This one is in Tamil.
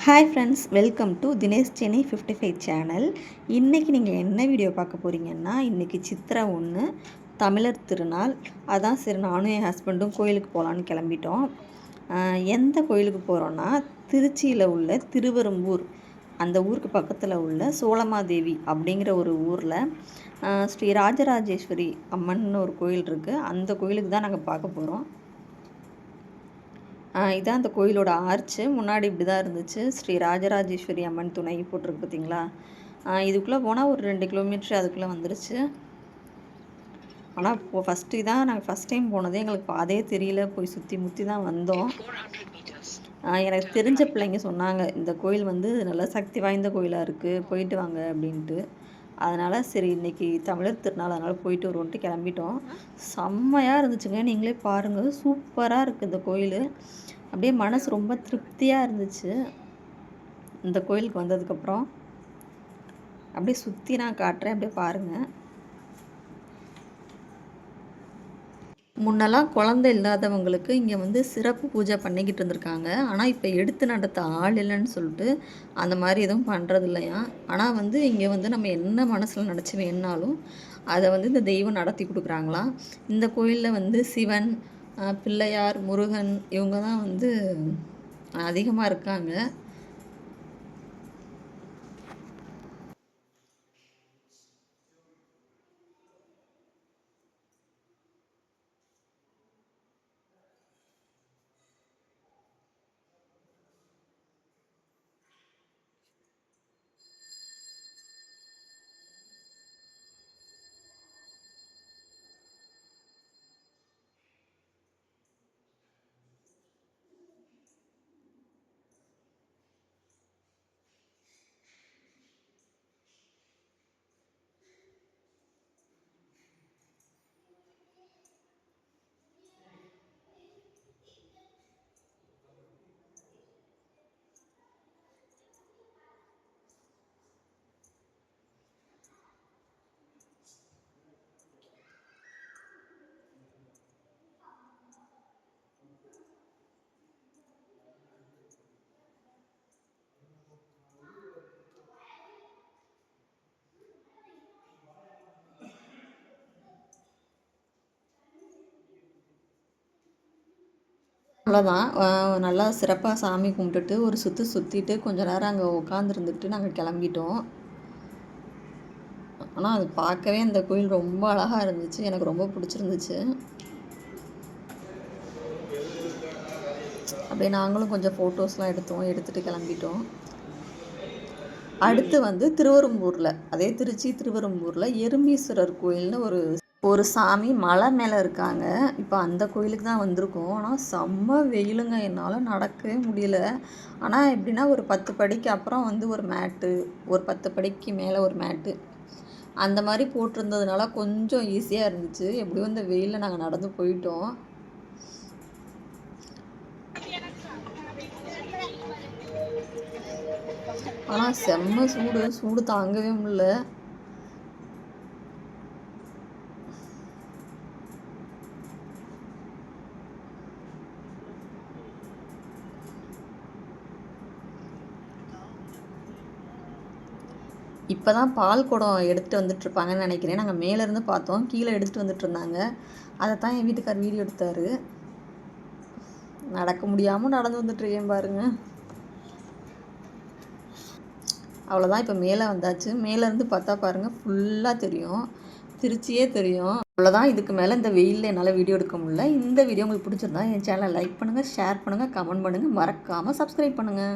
Hi friends, welcome to Dinesh Chennai 55 channel. இன்றைக்கி நீங்கள் என்ன வீடியோ பார்க்க போகிறீங்கன்னா, இன்றைக்கி சித்திரை 1 தமிழர் திருநாள். அதான் சரி நானும் என் ஹஸ்பண்டும் கோயிலுக்கு போகலான்னு கிளம்பிட்டோம். எந்த கோயிலுக்கு போகிறோன்னா, திருச்சியில் உள்ள திருவெரும்பூர், அந்த ஊருக்கு பக்கத்தில் உள்ள சோழமாதேவி அப்படிங்கிற ஒரு ஊரில் ஸ்ரீ ராஜராஜேஸ்வரி அம்மன்னு ஒரு கோயில் இருக்குது. அந்த கோயிலுக்கு தான் நாங்கள் பார்க்க போகிறோம். இதான் அந்த கோயிலோட ஆர்ச்சு. முன்னாடி இப்படி தான் இருந்துச்சு. ஸ்ரீ ராஜராஜேஸ்வரி அம்மன் துணை போட்டிருக்கு பார்த்தீங்களா. இதுக்குள்ளே போனால் ஒரு 2 கிலோமீட்டர் அதுக்குள்ளே வந்துருச்சு. ஆனால் இப்போது நாங்கள் ஃபஸ்ட் டைம் போனதே எங்களுக்கு பாதையே தெரியல. போய் சுற்றி முற்றி தான் வந்தோம். எனக்கு தெரிஞ்ச பிள்ளைங்க சொன்னாங்க, இந்த கோயில் வந்து நல்லா சக்தி வாய்ந்த கோயிலாக இருக்குது, போயிட்டு வாங்க அப்படின்ட்டு. அதனால் சரி இன்றைக்கி தமிழர் திருநாள், அதனால் போயிட்டு வருவோன்ட்டு கிளம்பிட்டோம். செம்மையாக இருந்துச்சுங்க. நீங்களே பாருங்கள், சூப்பராக இருக்குது இந்த கோயில். அப்படியே மனசு ரொம்ப திருப்தியாக இருந்துச்சு இந்த கோயிலுக்கு வந்ததுக்கப்புறம். அப்படியே சுற்றி நான் காட்டுறேன், அப்படியே பாருங்கள். முன்னெல்லாம் குழந்தை இல்லாதவங்களுக்கு இங்கே வந்து சிறப்பு பூஜை பண்ணிக்கிட்டு இருந்திருக்காங்க. ஆனால் இப்போ எடுத்து நடத்த ஆள் இல்லைன்னு சொல்லிட்டு அந்த மாதிரி எதுவும் பண்ணுறது இல்லையா. ஆனால் வந்து இங்கே வந்து நம்ம என்ன மனசில் நினச்சி வேணுனாலும் அதை வந்து இந்த தெய்வம் நடத்தி கொடுக்குறாங்களாம். இந்த கோயிலில் வந்து சிவன், பிள்ளையார், முருகன் இவங்க தான் வந்து அதிகமாக இருக்காங்க. அவ்வளோதான். நல்லா சிறப்பாக சாமி கும்பிட்டுட்டு ஒரு சுற்றிட்டு கொஞ்ச நேரம் அங்கே உட்காந்துருந்துட்டு நாங்கள் கிளம்பிட்டோம். ஆனால் அது பார்க்கவே அந்த கோயில் ரொம்ப அழகாக இருந்துச்சு. எனக்கு ரொம்ப பிடிச்சிருந்துச்சு. அப்படியே நாங்களும் கொஞ்சம் ஃபோட்டோஸ்லாம் எடுத்துகிட்டு கிளம்பிட்டோம். அடுத்து வந்து திருவெரும்பூரில், அதே திருச்சி திருவெரும்பூரில் எறும்பீஸ்வரர் கோயில்னு ஒரு சாமி மலை மேலே இருக்காங்க. இப்போ அந்த கோயிலுக்கு தான் வந்திருக்கோம். ஆனால் செம்ம வெயிலுங்க, என்னால் நடக்கவே முடியல. ஆனால் எப்படின்னா ஒரு 10 படிக்கு அப்புறம் வந்து ஒரு மேட்டு, ஒரு 10 படிக்கு மேலே ஒரு மேட்டு அந்த மாதிரி போட்டிருந்ததுனால கொஞ்சம் ஈஸியாக இருந்துச்சு. எப்படியும் இந்த வெயிலில் நாங்கள் நடந்து போயிட்டோம். ஆனால் செம்ம சூடு தாங்கவே முடியல. இப்போ தான் பால் குடம் எடுத்துகிட்டு வந்துட்டுருப்பாங்கன்னு நினைக்கிறேன். நாங்கள் மேலேருந்து பார்த்தோம், கீழே எடுத்துகிட்டு வந்துட்டு இருந்தாங்க. அதை தான் என் வீட்டுக்கார் வீடியோ எடுத்தார். நடக்க முடியாமல் நடந்து வந்துட்டுருக்கேன் பாருங்கள். அவ்வளோதான், இப்போ மேலே வந்தாச்சு. மேலேருந்து பார்த்தா பாருங்கள், ஃபுல்லாக தெரியும், திருச்சியே தெரியும். அவ்வளோதான், இதுக்கு மேலே இந்த வெயிலில் என்னால் வீடியோ எடுக்க முடியல. இந்த வீடியோ உங்களுக்கு பிடிச்சிருந்தா என் சேனலை லைக் பண்ணுங்கள், ஷேர் பண்ணுங்கள், கமெண்ட் பண்ணுங்கள், மறக்காமல் சப்ஸ்கிரைப் பண்ணுங்கள்.